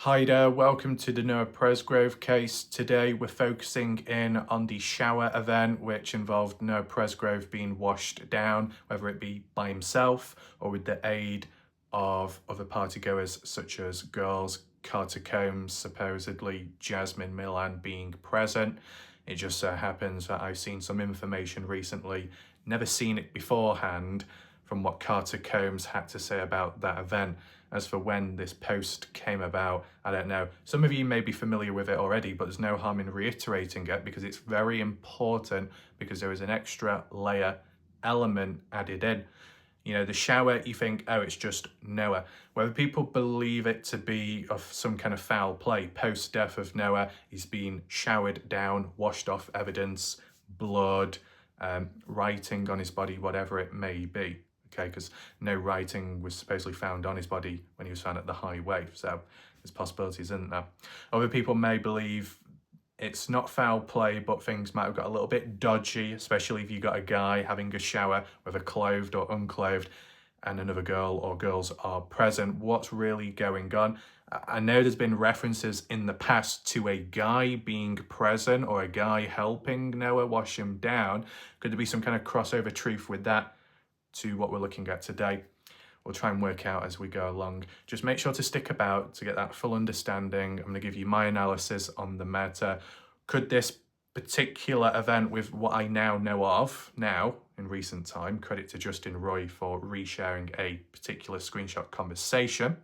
Hi there, welcome to the Noah Presgrove case. Today we're focusing in on the shower event which involved Noah Presgrove being washed down, whether it be by himself or with the aid of other partygoers such as girls, Carter Combs, supposedly Jasmine Milan being present. It just so happens that I've seen some information recently, never seen it beforehand, from what Carter Combs had to say about that event. As for when this post came about, I don't know. Some of you may be familiar with it already, but there's no harm in reiterating it because it's very important, because there is an extra layer element added in. You know, the shower, you think, oh, it's just Noah. Whether people believe it to be of some kind of foul play, post-death of Noah, he's been showered down, washed off evidence, blood, writing on his body, whatever it may be. Okay, because no writing was supposedly found on his body when he was found at the highway, so there's possibilities, isn't there? Other people may believe it's not foul play, but things might have got a little bit dodgy, especially if you got a guy having a shower, whether clothed or unclothed, and another girl or girls are present. What's really going on? I know there's been references in the past to a guy being present or a guy helping Noah wash him down. Could there be some kind of crossover truth with that to what we're looking at today? We'll try and work out as we go along. Just make sure to stick about to get that full understanding. I'm going to give you my analysis on the matter. Could this particular event, with what I now know of now in recent time, credit to Justin Roy for resharing a particular screenshot conversation,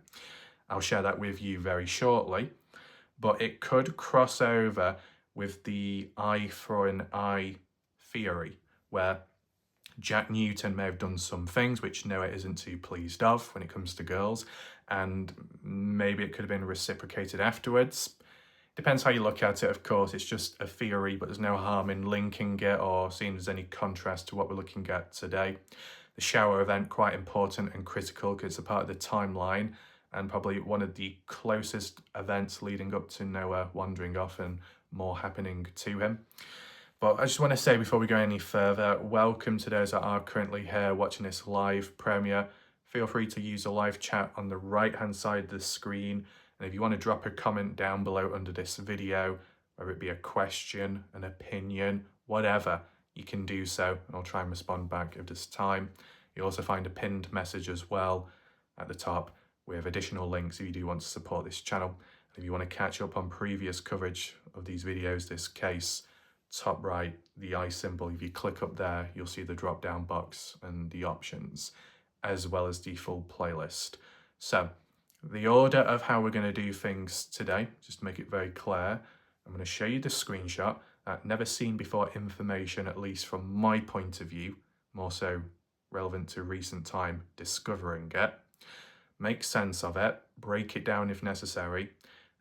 I'll share that with you very shortly, but it could cross over with the eye for an eye theory, where Jack Newton may have done some things which Noah isn't too pleased of when it comes to girls, and maybe it could have been reciprocated afterwards. Depends how you look at it, of course. It's just a theory, but there's no harm in linking it or seeing there's any contrast to what we're looking at today. The shower event, quite important and critical because it's a part of the timeline and probably one of the closest events leading up to Noah wandering off and more happening to him. But I just want to say before we go any further, welcome to those that are currently here watching this live premiere. Feel free to use the live chat on the right hand side of the screen. And if you want to drop a comment down below under this video, whether it be a question, an opinion, whatever, you can do so. I'll try and respond back if there's time. You'll also find a pinned message as well at the top with additional links if you do want to support this channel. And if you want to catch up on previous coverage of these videos, this case, top right, the eye symbol, if you click up there, you'll see the drop down box and the options, as well as the full playlist. So the order of how we're going to do things today, just to make it very clear, I'm going to show you the screenshot, that never seen before information, at least from my point of view, more so relevant to recent time discovering it, make sense of it, break it down if necessary,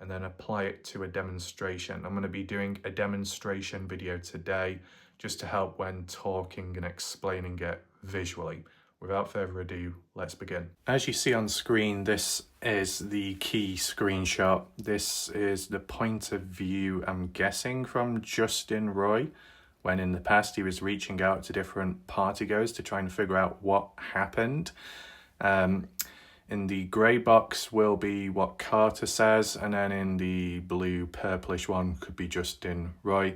and then apply it to a demonstration. I'm going to be doing a demonstration video today just to help when talking and explaining it visually. Without further ado, let's begin. As you see on screen, this is the key screenshot. This is the point of view, I'm guessing, from Justin Roy, when in the past he was reaching out to different partygoers to try and figure out what happened. In the grey box will be what Carter says, and then in the blue purplish one could be Justin Roy.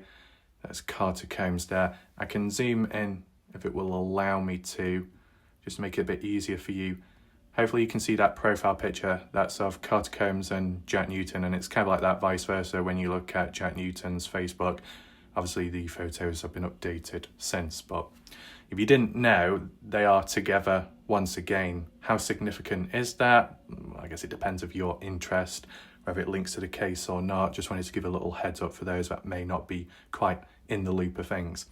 That's Carter Combs there. I can zoom in if it will allow me to, just to make it a bit easier for you. Hopefully you can see that profile picture. That's of Carter Combs and Jack Newton, and it's kind of like that vice versa when you look at Jack Newton's Facebook. Obviously the photos have been updated since, but if you didn't know, they are together once again. How significant is that? I guess it depends of your interest, whether it links to the case or not. Just wanted to give a little heads up for those that may not be quite in the loop of things.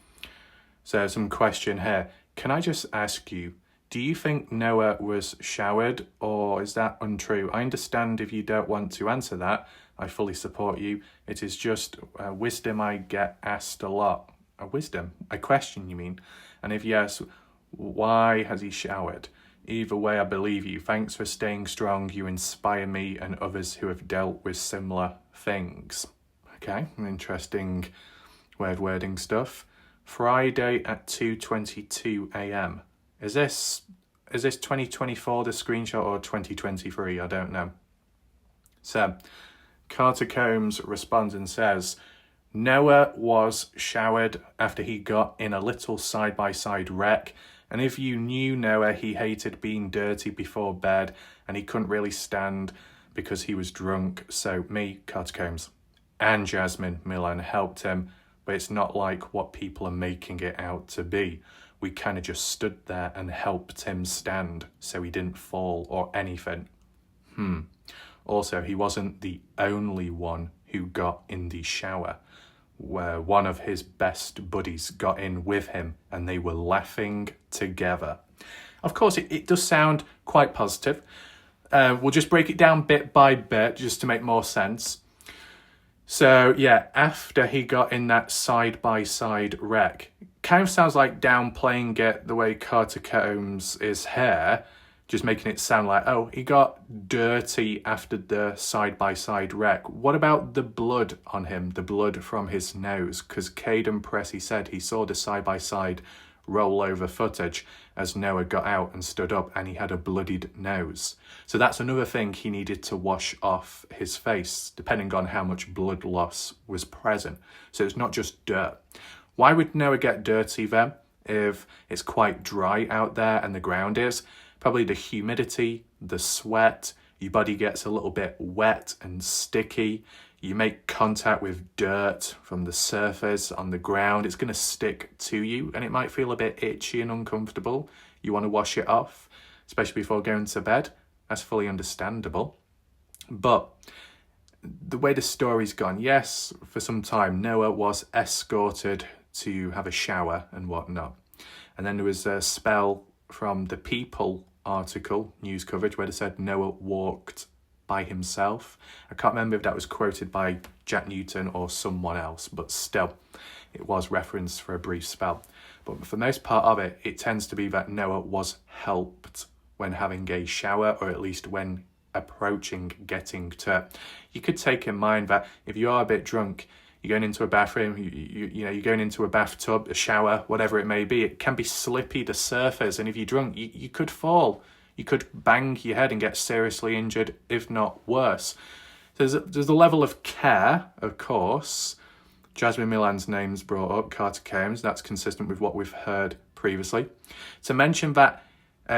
So some question here. Can I just ask you, do you think Noah was showered, or is that untrue? I understand if you don't want to answer that. I fully support you. It is just wisdom I get asked a lot. A wisdom? A question, you mean? And if yes, why has he showered? Either way, I believe you. Thanks for staying strong. You inspire me and others who have dealt with similar things. Okay, interesting way of wording stuff. Friday at 2:22 a.m. Is this 2024 the screenshot, or 2023? I don't know. So Carter Combs responds and says, Noah was showered after he got in a little side-by-side wreck, and if you knew Noah, he hated being dirty before bed, and he couldn't really stand because he was drunk. So me, Carter Combs, and Jasmine Millan helped him, but it's not like what people are making it out to be. We kind of just stood there and helped him stand so he didn't fall or anything. Also, he wasn't the only one who got in the shower, where one of his best buddies got in with him and they were laughing together. Of course, it does sound quite positive. We'll just break it down bit by bit just to make more sense. So yeah, after he got in that side-by-side wreck, kind of sounds like downplaying it the way Carter Combs is here, just making it sound like, oh, he got dirty after the side-by-side wreck. What about the blood on him, the blood from his nose? Because Caden Pressey said he saw the side-by-side rollover footage as Noah got out and stood up and he had a bloodied nose. So that's another thing he needed to wash off his face, depending on how much blood loss was present. So it's not just dirt. Why would Noah get dirty then if it's quite dry out there and the ground is? Probably the humidity, the sweat, your body gets a little bit wet and sticky. You make contact with dirt from the surface on the ground. It's going to stick to you and it might feel a bit itchy and uncomfortable. You want to wash it off, especially before going to bed. That's fully understandable. But the way the story's gone, yes, for some time Noah was escorted to have a shower and whatnot. And then there was a spell from the People article, news coverage, where they said Noah walked by himself. I can't remember if that was quoted by Jack Newton or someone else, but still, it was referenced for a brief spell. But for the most part of it, it tends to be that Noah was helped when having a shower, or at least when approaching getting to. You could take in mind that if you are a bit drunk, you're going into a bathroom, you're going into a bathtub, a shower, whatever it may be, it can be slippy, the surface, and if you're drunk, you could fall. You could bang your head and get seriously injured, if not worse. There's a level of care, of course. Jasmine Millan's name's brought up, Carter Combs. That's consistent with what we've heard previously. To mention that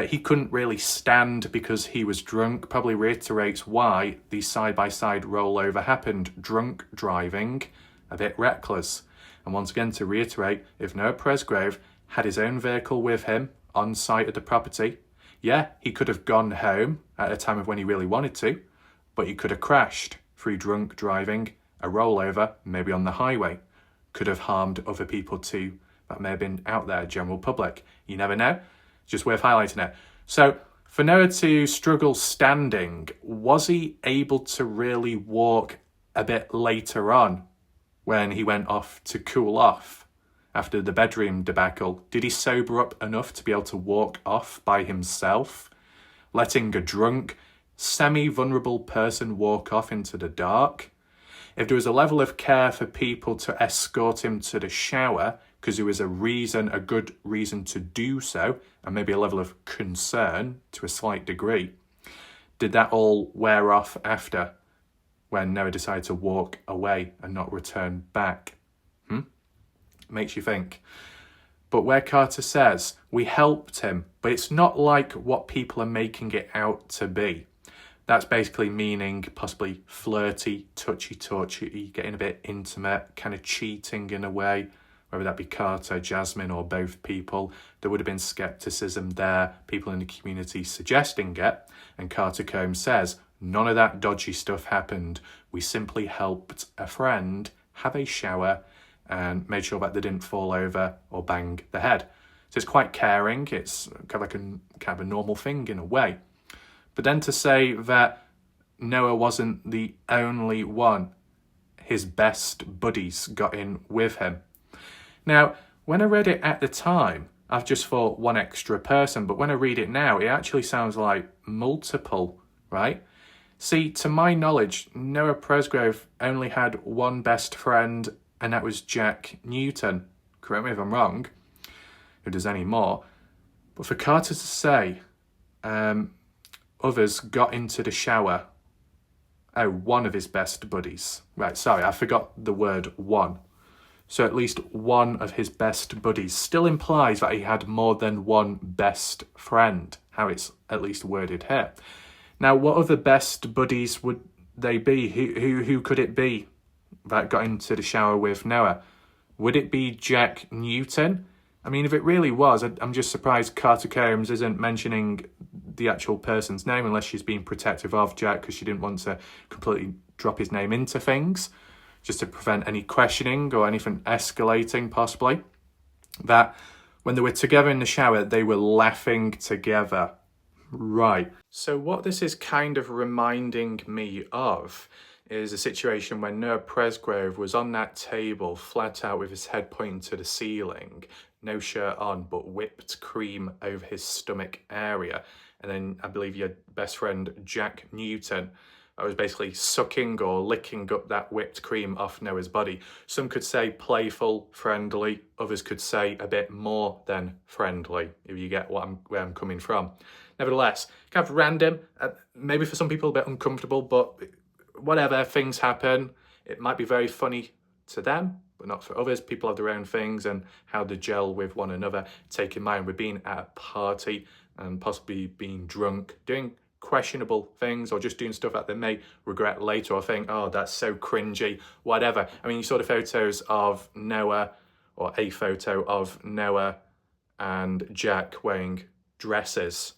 he couldn't really stand because he was drunk probably reiterates why the side-by-side rollover happened. Drunk driving, a bit reckless. And once again, to reiterate, if Noah Presgrove had his own vehicle with him on site at the property, yeah, he could have gone home at a time of when he really wanted to, but he could have crashed through drunk driving, a rollover, maybe on the highway. Could have harmed other people too that may have been out there, general public. You never know. Just worth highlighting it. So for Noah to struggle standing, was he able to really walk a bit later on when he went off to cool off? After the bedroom debacle, did he sober up enough to be able to walk off by himself, letting a drunk, semi-vulnerable person walk off into the dark? If there was a level of care for people to escort him to the shower, because there was a good reason to do so, and maybe a level of concern to a slight degree, did that all wear off after, when Noah decided to walk away and not return back? Makes you think. But where Carter says, we helped him, but it's not like what people are making it out to be. That's basically meaning possibly flirty, touchy, getting a bit intimate, kind of cheating in a way, whether that be Carter, Jasmine, or both people. There would have been skepticism there, people in the community suggesting it, and Carter Combs says, none of that dodgy stuff happened. We simply helped a friend have a shower and made sure that they didn't fall over or bang the head. So it's quite caring. It's kind of a normal thing in a way. But then to say that Noah wasn't the only one, his best buddies got in with him. Now, when I read it at the time, I've just thought one extra person, but when I read it now, it actually sounds like multiple, right? See, to my knowledge, Noah Presgrove only had one best friend, and that was Jack Newton. Correct me if I'm wrong, if there's any more. But for Carter to say others got into the shower Oh, one of his best buddies. Right, sorry, I forgot the word one. So at least one of his best buddies still implies that he had more than one best friend, how it's at least worded here. Now, what other best buddies would they be? Who could it be that got into the shower with Noah? Would it be Jack Newton? I mean, if it really was, I'm just surprised Carter Combs isn't mentioning the actual person's name, unless she's being protective of Jack because she didn't want to completely drop his name into things, just to prevent any questioning or anything escalating, possibly. That when they were together in the shower, they were laughing together. Right. So what this is kind of reminding me of is a situation when Noah Presgrove was on that table, flat out with his head pointing to the ceiling, no shirt on, but whipped cream over his stomach area. And then I believe your best friend, Jack Newton, was basically sucking or licking up that whipped cream off Noah's body. Some could say playful, friendly. Others could say a bit more than friendly, if you get where I'm coming from. Nevertheless, kind of random, maybe for some people a bit uncomfortable, but whatever, things happen. It might be very funny to them, but not for others. People have their own things and how they gel with one another. Take in mind, we're being at a party and possibly being drunk, doing questionable things or just doing stuff that they may regret later or think, oh, that's so cringy, whatever. I mean, you saw the photos of Noah, or a photo of Noah and Jack wearing dresses.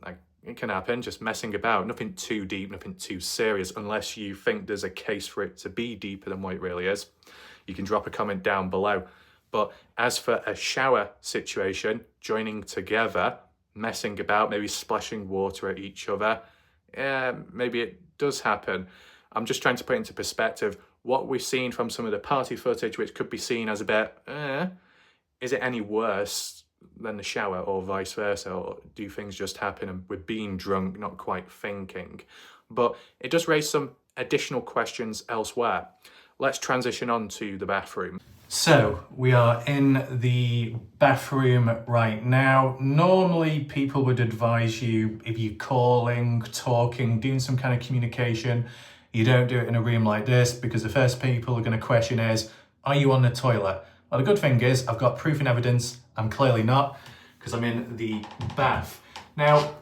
Like, it can happen, just messing about, nothing too deep, nothing too serious, unless you think there's a case for it to be deeper than what it really is. You can drop a comment down below. But as for a shower situation, joining together, messing about, maybe splashing water at each other, yeah, maybe it does happen. I'm just trying to put into perspective what we've seen from some of the party footage, which could be seen as a bit, is it any worse than the shower or vice versa? Or do things just happen and we're being drunk, not quite thinking? But it does raise some additional questions elsewhere. Let's transition on to the bathroom. So we are in the bathroom right now. Normally people would advise you, if you're calling, talking, doing some kind of communication, you don't do it in a room like this, because the first people are going to question is, are you on the toilet? Well, the good thing is I've got proof and evidence. I'm clearly not, because I'm in the bath. Now,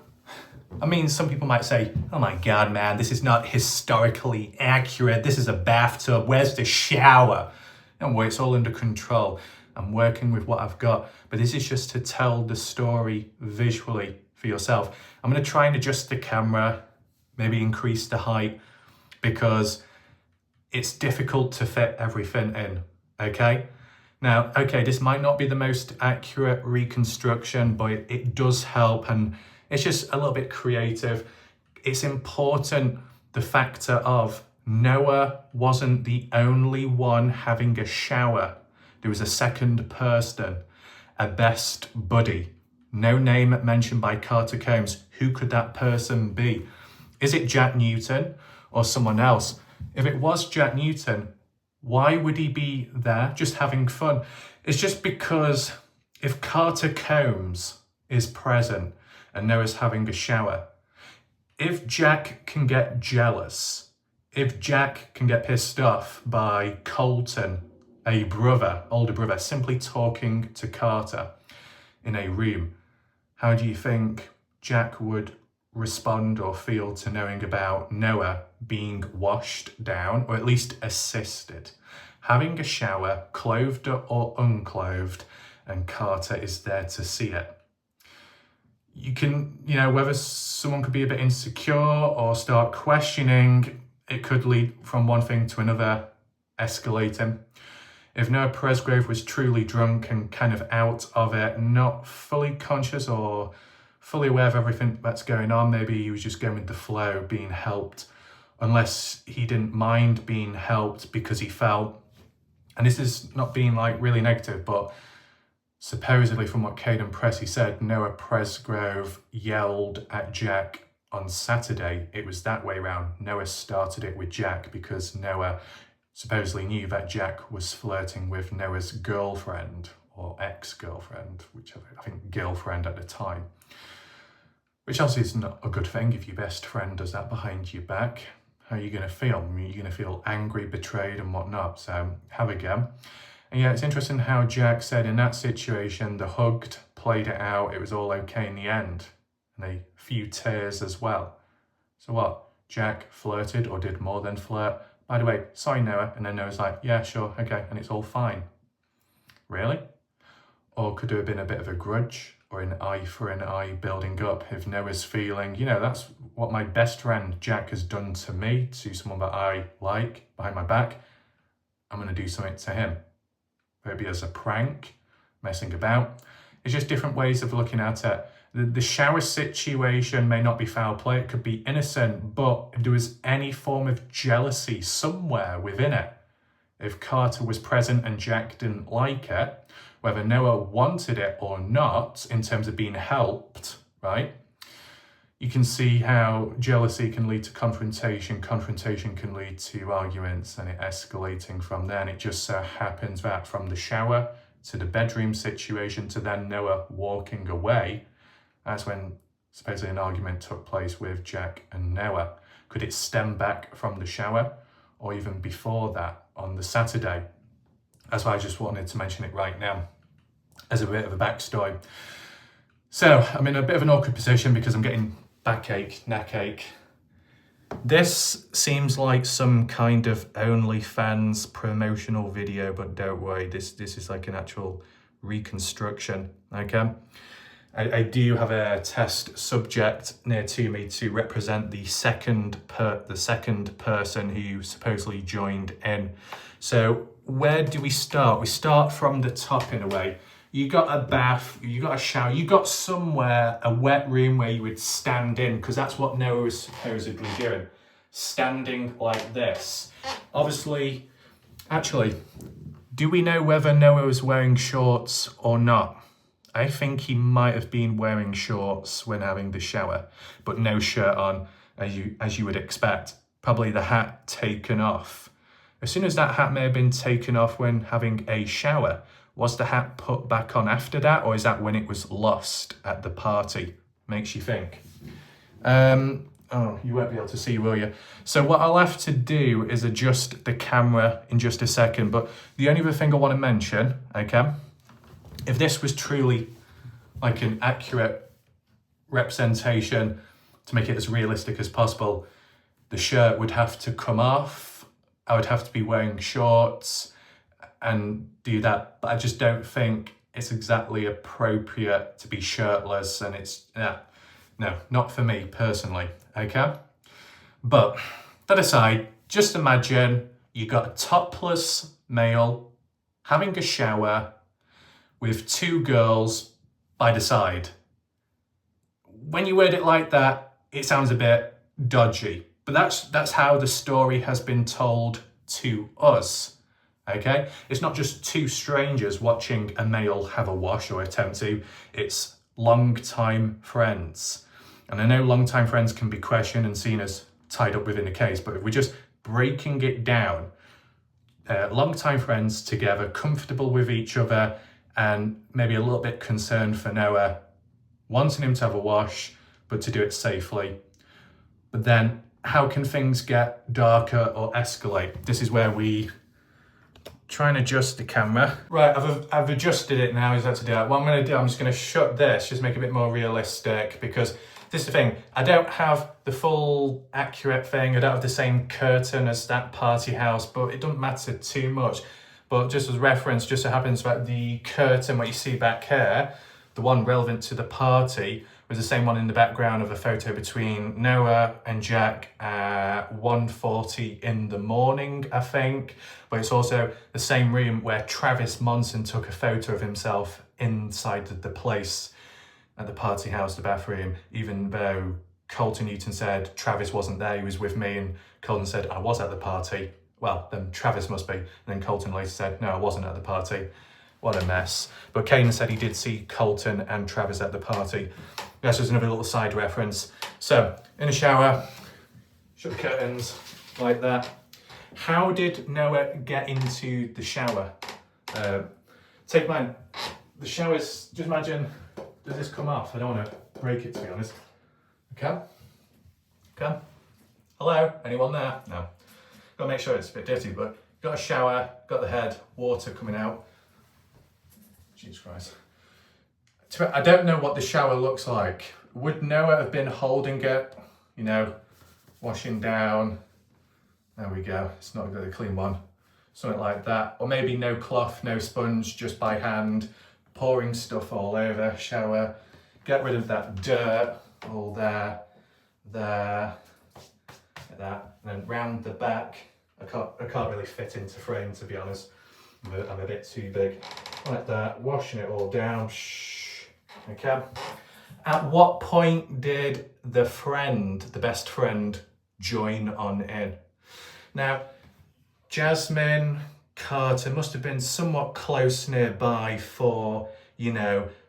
I mean, some people might say, oh my God, man, this is not historically accurate. This is a bathtub. Where's the shower? Don't worry, it's all under control. I'm working with what I've got, but this is just to tell the story visually for yourself. I'm going to try and adjust the camera, maybe increase the height, because it's difficult to fit everything in, okay? Now, okay, this might not be the most accurate reconstruction, but it does help, and it's just a little bit creative. It's important, the factor of Noah wasn't the only one having a shower. There was a second person, a best buddy. No name mentioned by Carter Combs. Who could that person be? Is it Jack Newton or someone else? If it was Jack Newton, why would he be there just having fun? It's just because if Carter Combs is present and Noah's having a shower, if Jack can get jealous, if Jack can get pissed off by Colton, a brother, older brother, simply talking to Carter in a room, how do you think Jack would respond or feel to knowing about Noah being washed down, or at least assisted, having a shower, clothed or unclothed, and Carter is there to see it? You can, whether someone could be a bit insecure or start questioning, it could lead from one thing to another, escalating. If Noah Presgrove was truly drunk and kind of out of it, not fully conscious or fully aware of everything that's going on, maybe he was just going with the flow, being helped, unless he didn't mind being helped because he felt, and this is not being like really negative, but supposedly from what Caden Pressey said, Noah Presgrove yelled at Jack on Saturday. It was that way around. Noah started it with Jack because Noah supposedly knew that Jack was flirting with Noah's girlfriend or ex-girlfriend, whichever, I think girlfriend at the time. Which obviously is not a good thing if your best friend does that behind your back. how are you going to feel? You're going to feel angry, betrayed and whatnot. So have a go. And yeah, it's interesting how Jack said in that situation, the hugged, played it out, it was all okay in the end. And a few tears as well. So what? Jack flirted or did more than flirt. By the way, sorry Noah. And then Noah's like, yeah, sure, okay. And it's all fine. Really? Or could there have been a bit of a grudge or an eye for an eye building up if Noah's feeling, you know, that's what my best friend Jack has done to me, to someone that I like behind my back. I'm going to do something to him. Maybe as a prank, messing about. It's just different ways of looking at it. The shower situation may not be foul play, it could be innocent, but if there was any form of jealousy somewhere within it, if Carter was present and Jack didn't like it, whether Noah wanted it or not, in terms of being helped, right? You can see how jealousy can lead to confrontation can lead to arguments, and it escalating from there. And it just so happens that from the shower to the bedroom situation to then Noah walking away, that's when supposedly an argument took place with Jack and Noah. Could it stem back from the shower or even before that on the Saturday? That's why I just wanted to mention it right now as a bit of a backstory. So I'm in a bit of an awkward position because I'm getting backache, neck ache. This seems like some kind of OnlyFans promotional video, but don't worry, this is like an actual reconstruction, okay? I do have a test subject near to me to represent the second person who supposedly joined in. So where do we start? We start from the top in a way. You got a bath, you got a shower, you got somewhere, a wet room where you would stand in, because that's what Noah was supposedly doing. Standing like this. Obviously, actually, do we know whether Noah was wearing shorts or not? I think he might have been wearing shorts when having the shower, but no shirt on, as you would expect. Probably the hat taken off. As soon as that hat may have been taken off when having a shower, was the hat put back on after that, or is that when it was lost at the party? Makes you think. Oh, you won't be able to see, will you? So what I'll have to do is adjust the camera in just a second, but the only other thing I want to mention, okay, if this was truly like an accurate representation to make it as realistic as possible, the shirt would have to come off. I would have to be wearing shorts and do that, but I just don't think it's exactly appropriate to be shirtless, and it's, no, not for me personally, okay? But that aside, just imagine you got a topless male having a shower with two girls by the side. When you word it like that, it sounds a bit dodgy, but that's how the story has been told to us. Okay, it's not just two strangers watching a male have a wash or attempt to, it's long-time friends. And I know long-time friends can be questioned and seen as tied up within a case, but if we're just breaking it down, long-time friends together, comfortable with each other, and maybe a little bit concerned for Noah, wanting him to have a wash, but to do it safely. But then how can things get darker or escalate? This is where we try and adjust the camera. Right, I've adjusted it now, is that to do that? What I'm gonna do, I'm just gonna shut this, just make it a bit more realistic, because this is the thing, I don't have the full accurate thing, I don't have the same curtain as that party house, but it doesn't matter too much. But just as reference, just so happens that the curtain, what you see back here, the one relevant to the party, was the same one in the background of a photo between Noah and Jack at 1:40 in the morning, I think. But it's also the same room where Travis Monson took a photo of himself inside the place at the party house, the bathroom, even though Colton Newton said Travis wasn't there, he was with me, and Colton said I was at the party. Well, then Travis must be. And then Colton later said, no, I wasn't at the party. What a mess. But Kanan said he did see Colton and Travis at the party. That's just another little side reference. So, in the shower, shut the curtains like that. How did Noah get into the shower? Take mine. The shower's, just imagine, does this come off? I don't want to break it, to be honest. Okay. Hello, anyone there? No. Gotta make sure it's a bit dirty, but got a shower, got the head, water coming out. Jesus Christ. I don't know what the shower looks like. Would Noah have been holding it, you know, washing down? There we go, it's not a clean one. Something like that. Or maybe no cloth, no sponge, just by hand, pouring stuff all over, shower. Get rid of that dirt, all there, like that. And then round the back. I can't really fit into frame, to be honest. I'm a bit too big. Like that, washing it all down. Okay. At what point did the best friend, join on in? Now, Jasmine, Carter must have been somewhat close nearby for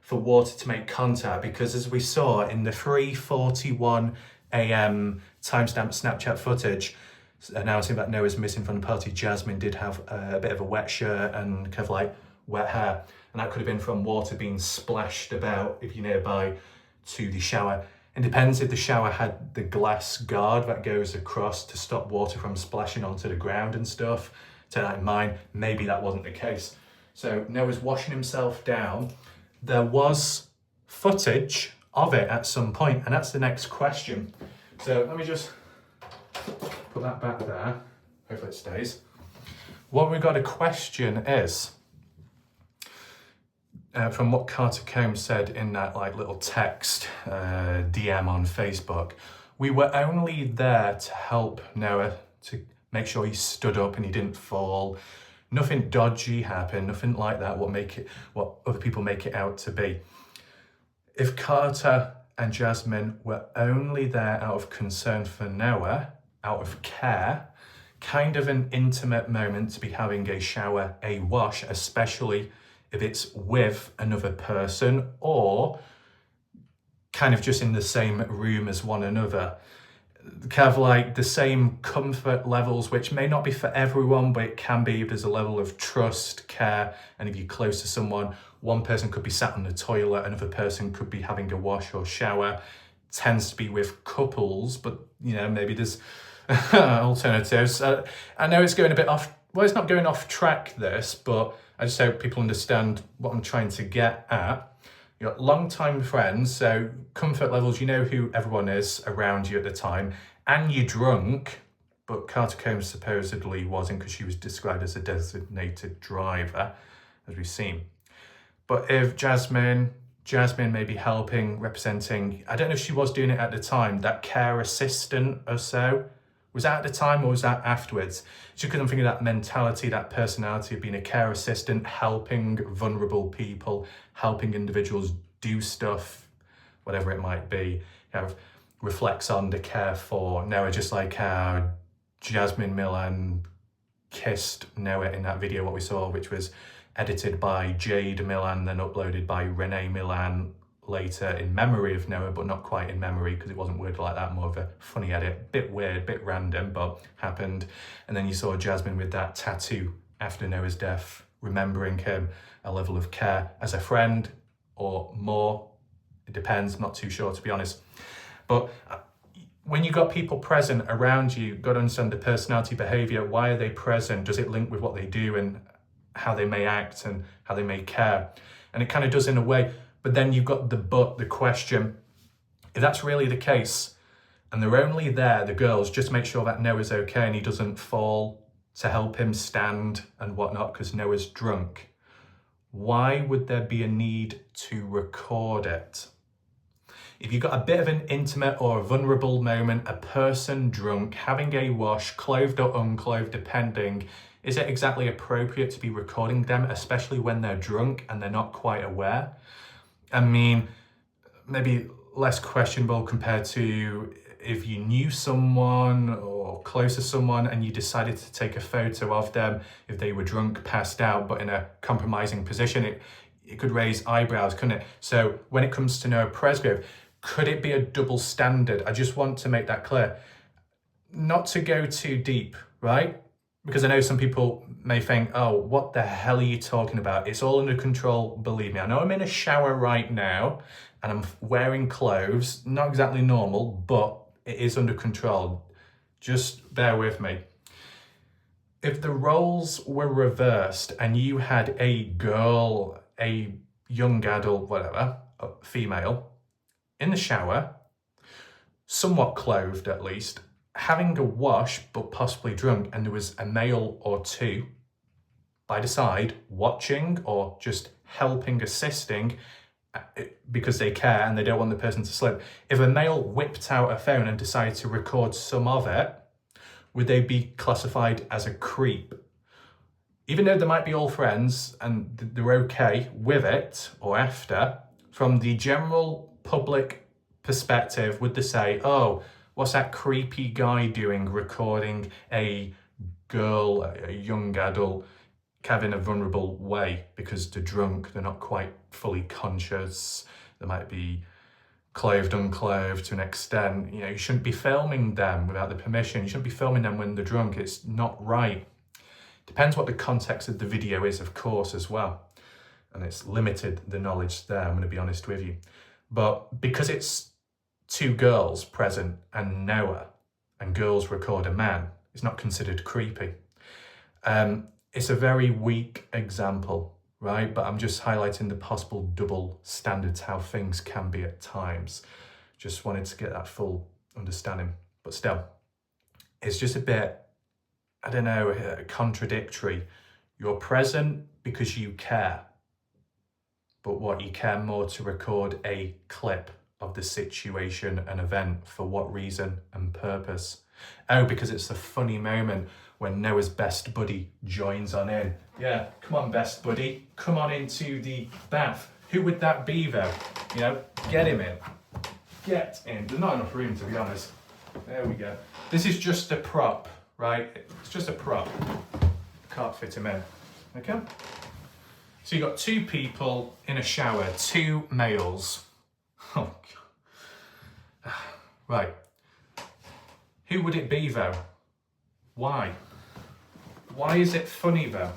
water to make contact, because as we saw in the 3:41 a.m. timestamp Snapchat footage announcing that Noah's missing from the party, Jasmine did have a bit of a wet shirt and kind of like wet hair, and that could have been from water being splashed about, if you're nearby, to the shower. It depends if the shower had the glass guard that goes across to stop water from splashing onto the ground and stuff. Take that in mind, maybe that wasn't the case. So Noah's washing himself down. There was footage of it at some point, and that's the next question. So let me just put that back there. Hopefully it stays. What we got a question is, from what Carter Combs said in that like little text DM on Facebook, we were only there to help Noah, to make sure he stood up and he didn't fall. Nothing dodgy happened, nothing like that, what other people make it out to be. If Carter and Jasmine were only there out of concern for Noah, out of care, kind of an intimate moment to be having a shower, a wash, especially if it's with another person or kind of just in the same room as one another. Kind of like the same comfort levels, which may not be for everyone, but it can be if there's a level of trust, care, and if you're close to someone. One person could be sat on the toilet, another person could be having a wash or shower. Tends to be with couples, but maybe there's alternatives. I know it's going a bit off, well, it's not going off track, this, but I just hope people understand what I'm trying to get at. You got long-time friends, so comfort levels, you know who everyone is around you at the time, and you're drunk, but Carter Combs supposedly wasn't, because she was described as a designated driver, as we've seen. But if Jasmine may be helping, representing, I don't know if she was doing it at the time, that care assistant or so. Was that at the time or was that afterwards? Just because I'm thinking of that mentality, that personality of being a care assistant, helping vulnerable people, helping individuals do stuff, whatever it might be, kind of reflects on the care for Noah, just like how Jasmine Milan kissed Noah in that video, what we saw, which was edited by Jade Milan, then uploaded by Renee Milan later in memory of Noah, but not quite in memory because it wasn't worded like that, more of a funny edit, bit weird, bit random, but happened. And then you saw Jasmine with that tattoo after Noah's death, remembering him, a level of care as a friend or more. It depends, not too sure to be honest. But when you got people present around you, got to understand the personality, behavior. Why are they present? Does it link with what they do and how they may act and how they may care? And it kind of does in a way. But then you've got the question, if that's really the case, and they're only there, the girls, just to make sure that Noah's okay and he doesn't fall, to help him stand and whatnot, because Noah's drunk, why would there be a need to record it? If you've got a bit of an intimate or a vulnerable moment, a person drunk, having a wash, clothed or unclothed, depending, is it exactly appropriate to be recording them, especially when they're drunk and they're not quite aware? I mean, maybe less questionable compared to if you knew someone or close to someone and you decided to take a photo of them if they were drunk, passed out, but in a compromising position, it could raise eyebrows, couldn't it? So when it comes to Noah Presgrove, could it be a double standard? I just want to make that clear. Not to go too deep, right? Because I know some people may think, oh, what the hell are you talking about? It's all under control, believe me. I know I'm in a shower right now and I'm wearing clothes, not exactly normal, but it is under control. just bear with me. If the roles were reversed and you had a girl, a young adult, whatever, a female, in the shower, somewhat clothed at least, having a wash but possibly drunk, and there was a male or two by the side watching or just helping, assisting, because they care and they don't want the person to slip. If a male whipped out a phone and decided to record some of it, would they be classified as a creep? Even though they might be all friends and they're okay with it or after, from the general public perspective, would they say, oh, what's that creepy guy doing recording a girl, a young adult, kind of in a vulnerable way because they're drunk, they're not quite fully conscious, they might be clothed, unclothed to an extent. You know, you shouldn't be filming them without the permission. You shouldn't be filming them when they're drunk. It's not right. Depends what the context of the video is, of course, as well. And it's limited, the knowledge there, I'm going to be honest with you. But because it's two girls present and Noah, and girls record a man, it's not considered creepy. It's a very weak example, right? But I'm just highlighting the possible double standards, how things can be at times. Just wanted to get that full understanding. But still, it's just a bit, I don't know, contradictory. You're present because you care. But what, you care more to record a clip of the situation, an event, for what reason and purpose? Oh, because it's a funny moment when Noah's best buddy joins on in. Yeah, come on, best buddy, come on into the bath. Who would that be though? You know, get him in. Get in. There's not enough room, to be honest. There we go. This is just a prop, right? It's just a prop. Can't fit him in. Okay? So you've got two people in a shower, two males. Oh, God. Right. Who would it be though? Why? Why is it funny though?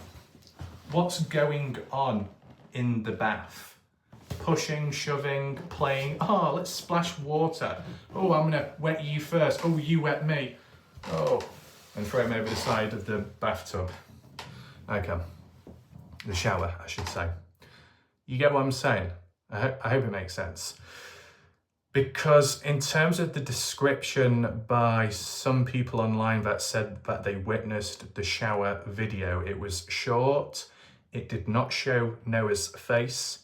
What's going on in the bath? Pushing, shoving, playing. Oh, let's splash water. Oh, I'm gonna wet you first. Oh, you wet me. Oh, and throw him over the side of the bathtub. Okay, the shower, I should say. You get what I'm saying? I hope it makes sense. Because in terms of the description by some people online that said that they witnessed the shower video, it was short, it did not show Noah's face.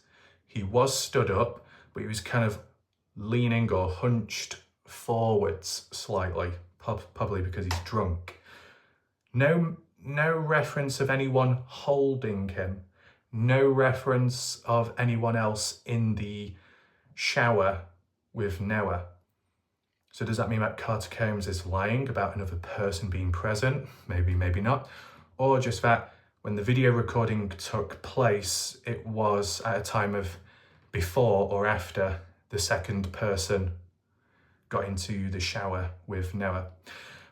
He was stood up, but he was kind of leaning or hunched forwards slightly, probably because he's drunk. No reference of anyone holding him, no reference of anyone else in the shower with Noah. So does that mean that Carter Combs is lying about another person being present? Maybe, maybe not. Or just that when the video recording took place, it was at a time of before or after the second person got into the shower with Noah.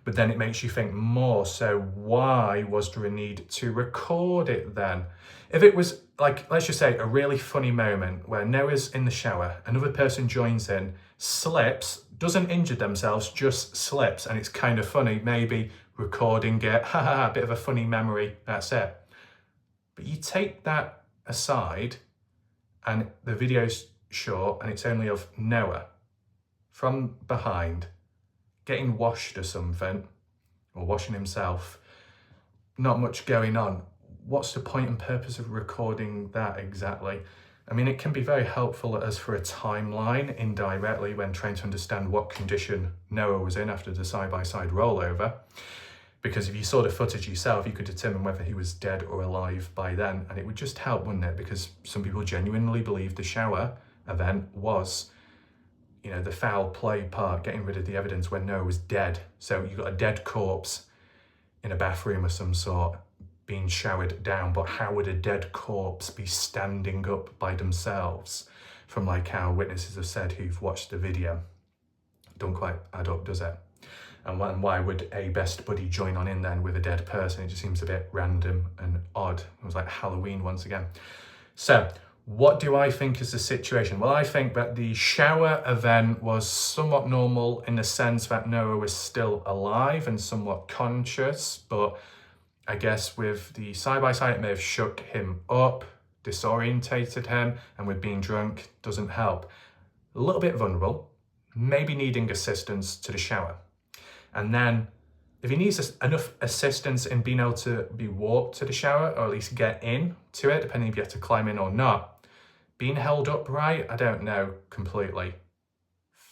But then it makes you think more, so why was there a need to record it then? If it was, like, let's just say a really funny moment where Noah's in the shower, another person joins in, slips, doesn't injure themselves, just slips, and it's kind of funny, maybe recording it, a bit of a funny memory, that's it. But you take that aside, and the video's short, and it's only of Noah from behind, getting washed or something, or washing himself, not much going on. What's the point and purpose of recording that exactly? I mean, it can be very helpful as for a timeline indirectly when trying to understand what condition Noah was in after the side-by-side rollover. Because if you saw the footage yourself, you could determine whether he was dead or alive by then. And it would just help, wouldn't it? Because some people genuinely believe the shower event was, you know, the foul play part, getting rid of the evidence when Noah was dead. So you've got a dead corpse in a bathroom of some sort being showered down, but how would a dead corpse be standing up by themselves? From like how witnesses have said who've watched the video. Don't quite add up, does it? And why would a best buddy join on in then with a dead person? It just seems a bit random and odd. It was like Halloween once again. So What do I think is the situation? Well, I think that the shower event was somewhat normal in the sense that Noah was still alive and somewhat conscious, but I guess with the side-by-side, it may have shook him up, disorientated him, and with being drunk doesn't help. A little bit vulnerable, maybe needing assistance to the shower. And then if he needs enough assistance in being able to be walked to the shower, or at least get in to it, depending if you have to climb in or not, being held upright, I don't know completely.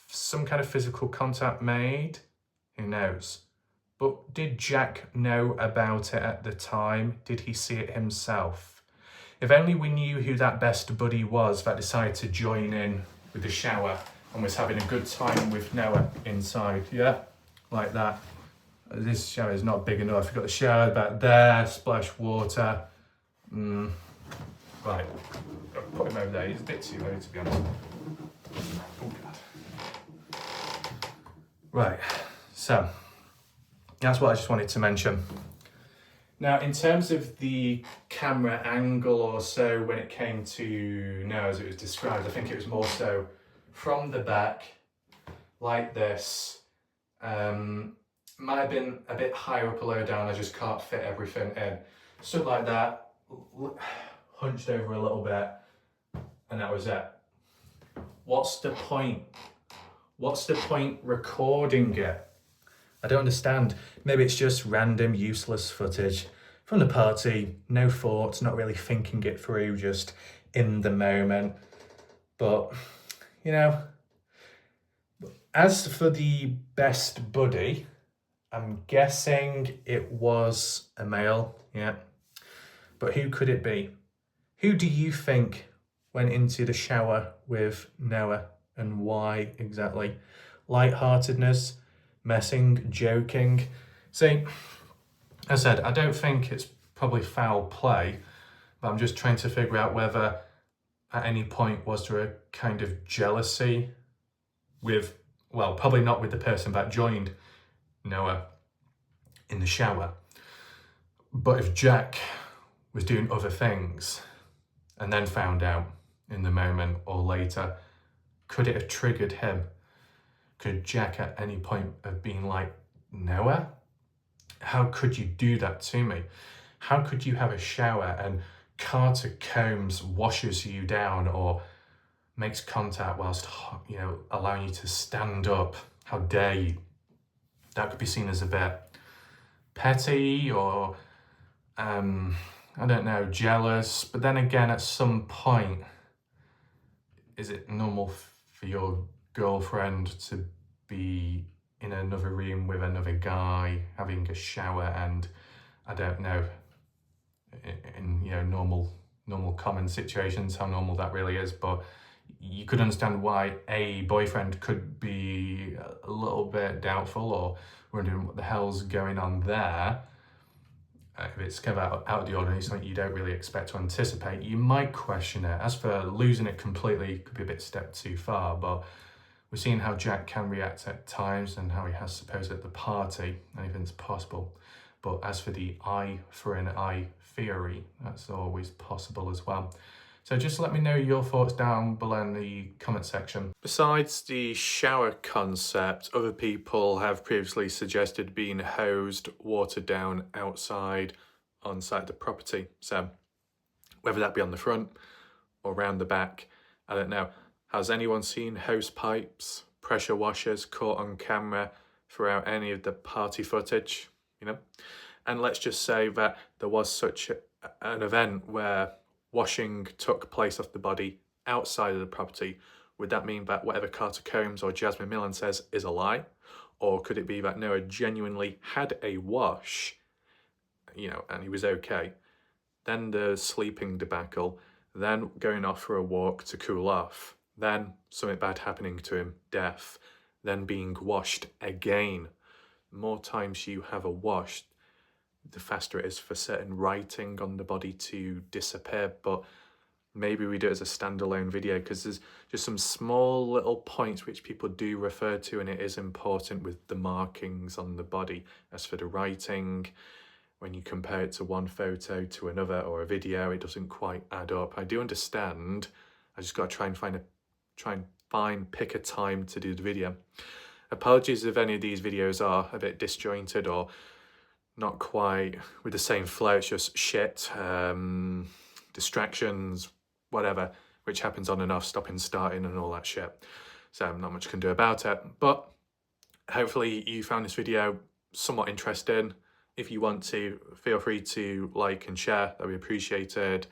Some kind of physical contact made, who knows? But did Jack know about it at the time? Did he see it himself? If only we knew who that best buddy was that decided to join in with the shower and was having a good time with Noah inside, yeah? Like that. This shower is not big enough. You've got the shower back there, splash water. Right, I'll put him over there. He's a bit too low, to be honest. Oh, God. Right, so that's what I just wanted to mention. Now, in terms of the camera angle or so, when it came to Noah, as it was described, I think it was more so from the back, like this. Might have been a bit higher up or lower down. I just can't fit everything in. Something like that, hunched over a little bit, and that was it. What's the point? What's the point recording it? I don't understand. Maybe it's just random, useless footage from the party. No thoughts, not really thinking it through, just in the moment. But, you know, as for the best buddy, I'm guessing it was a male, yeah. But who could it be? Who do you think went into the shower with Noah, and why exactly? Lightheartedness, messing, joking. See, as I said, I don't think it's probably foul play, but I'm just trying to figure out whether at any point was there a kind of jealousy with, well, probably not with the person that joined Noah in the shower, but if Jack was doing other things and then found out in the moment or later, could it have triggered him? Could Jack at any point have been like, Noah, how could you do that to me? How could you have a shower and Carter Combs washes you down or makes contact whilst, you know, allowing you to stand up? How dare you? That could be seen as a bit petty or, I don't know, jealous. But then again, at some point, is it normal for your girlfriend to be in another room with another guy having a shower? And I don't know, in you know, normal common situations, how normal that really is, but you could understand why a boyfriend could be a little bit doubtful or wondering what the hell's going on there. If it's kind of out of the ordinary, something you don't really expect to anticipate, you might question it. As for losing it completely, could be a bit step too far, but we're seeing how Jack can react at times and how he has supposed at the party. Anything's possible. But as for the eye for an eye theory, that's always possible as well. So just let me know your thoughts down below in the comment section. Besides the shower concept, other people have previously suggested being hosed, watered down outside on site of the property. So whether that be on the front or around the back, I don't know. Has anyone seen hose pipes, pressure washers caught on camera throughout any of the party footage? You know? And let's just say that there was such an event where washing took place off the body outside of the property. Would that mean that whatever Carter Combs or Jasmine Millen says is a lie? Or could it be that Noah genuinely had a wash, you know, and he was okay? Then the sleeping debacle, then going off for a walk to cool off, then something bad happening to him, death, then being washed again. The more times you have a wash, the faster it is for certain writing on the body to disappear. But maybe we do it as a standalone video, because there's just some small little points which people do refer to, and it is important with the markings on the body. As for the writing, when you compare it to one photo to another or a video, it doesn't quite add up. I do understand. I just got to pick a time to do the video. Apologies if any of these videos are a bit disjointed or not quite with the same flow. It's just shit, distractions, whatever, which happens on and off, stopping, starting and all that shit. So not much can do about it. But hopefully you found this video somewhat interesting. If you want to, feel free to like and share, that'd be appreciated.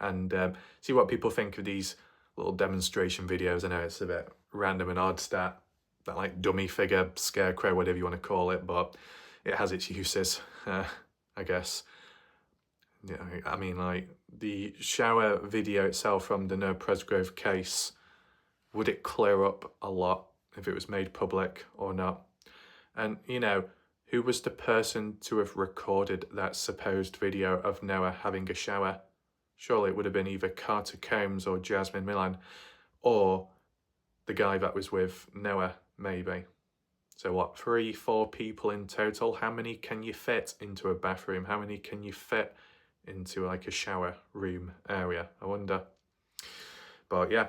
And see what people think of these little demonstration videos. I know it's a bit random and odd, that like dummy figure, scarecrow, whatever you want to call it, but it has its uses, I guess. Yeah, I mean, like the shower video itself from the Noah Presgrove case, would it clear up a lot if it was made public or not? And, you know, who was the person to have recorded that supposed video of Noah having a shower? Surely it would have been either Carter Combs or Jasmine Millan, or the guy that was with Noah, maybe. So what, 3-4 people in total? How many can you fit into a bathroom? How many can you fit into like a shower room area? I wonder. But yeah.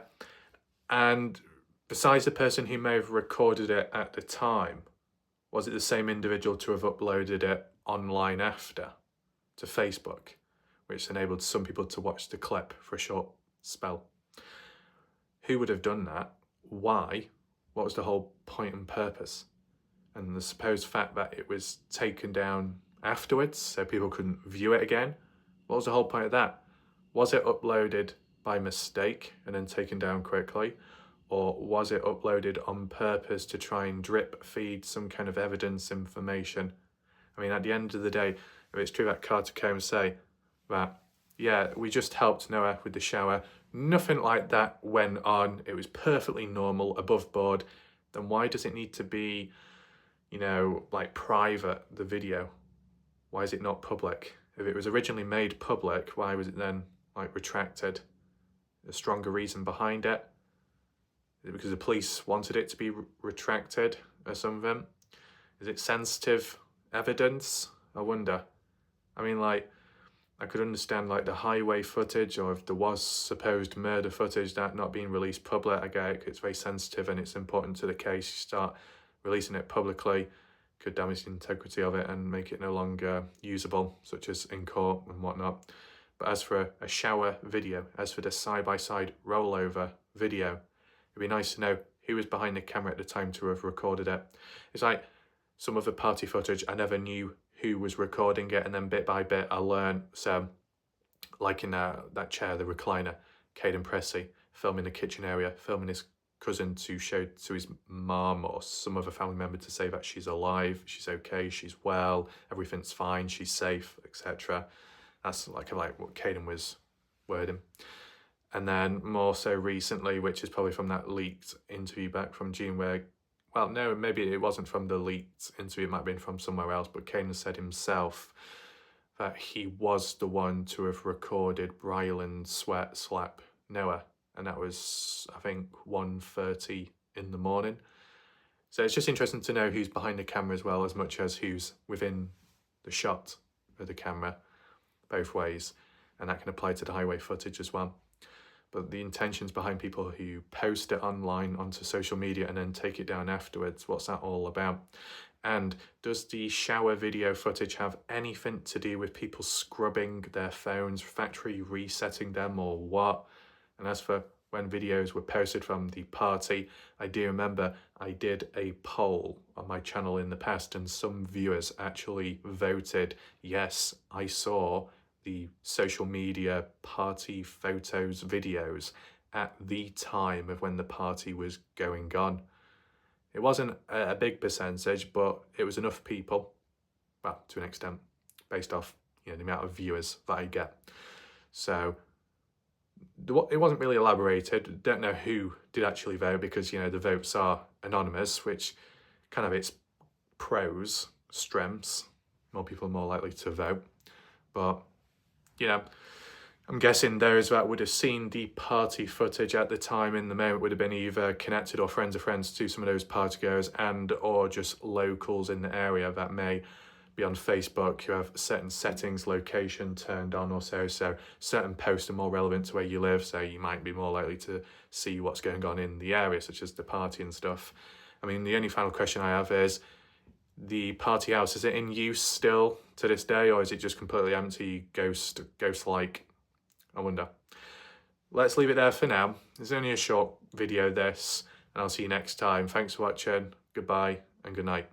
And besides the person who may have recorded it at the time, was it the same individual to have uploaded it online after to Facebook, which enabled some people to watch the clip for a short spell? Who would have done that? Why? What was the whole point and purpose? And the supposed fact that it was taken down afterwards so people couldn't view it again. What was the whole point of that? Was it uploaded by mistake and then taken down quickly? Or was it uploaded on purpose to try and drip feed some kind of evidence information? I mean, at the end of the day, if it's true that Carter Combs say that, yeah, we just helped Noah with the shower, nothing like that went on, it was perfectly normal, above board, then why does it need to be, you know, like private, the video? Why is it not public? If it was originally made public, why was it then like retracted? A stronger reason behind it? Is it because the police wanted it to be retracted or something? Is it sensitive evidence? I wonder. I mean, like, I could understand like the highway footage, or if there was supposed murder footage, that not being released public. I get it, it's very sensitive and it's important to the case. You start releasing it publicly, could damage the integrity of it and make it no longer usable, such as in court and whatnot. But as for a shower video, as for the side-by-side rollover video, it'd be nice to know who was behind the camera at the time to have recorded it. It's like some of the party footage, I never knew who was recording it, and then bit by bit I learned. So like in that chair, the recliner, Caden Pressey filming the kitchen area, filming his cousin to show to his mom or some other family member to say that she's alive, she's okay, she's well, everything's fine, she's safe, etc. That's like what Caden was wording. And then more so recently, which is probably from that leaked interview back from June where, well, no, maybe it wasn't from the leaked interview, it might have been from somewhere else, but Caden said himself that he was the one to have recorded Brylan sweat slap Noah. And that was, I think, 1:30 in the morning. So it's just interesting to know who's behind the camera as well, as much as who's within the shot of the camera, both ways. And that can apply to the highway footage as well. But the intentions behind people who post it online onto social media and then take it down afterwards, what's that all about? And does the shower video footage have anything to do with people scrubbing their phones, factory resetting them, or what? And as for when videos were posted from the party, I do remember I did a poll on my channel in the past and some viewers actually voted, yes, I saw the social media party photos, videos at the time of when the party was going on. It wasn't a big percentage, but it was enough people, well, to an extent, based off, you know, the amount of viewers that I get. So it wasn't really elaborated. Don't know who did actually vote because, you know, the votes are anonymous, which kind of its pros, strengths. More people are more likely to vote. But, you know, I'm guessing those that would have seen the party footage at the time in the moment would have been either connected or friends of friends to some of those partygoers and or just locals in the area that may be on Facebook, you have certain settings, location turned on or so certain posts are more relevant to where you live, so you might be more likely to see what's going on in the area, such as the party and stuff. I mean, the only final question I have is, the party house, is it in use still to this day, or is it just completely empty, ghost-like? I wonder. Let's leave it there for now. It's only a short video, this, and I'll see you next time. Thanks for watching. Goodbye and good night.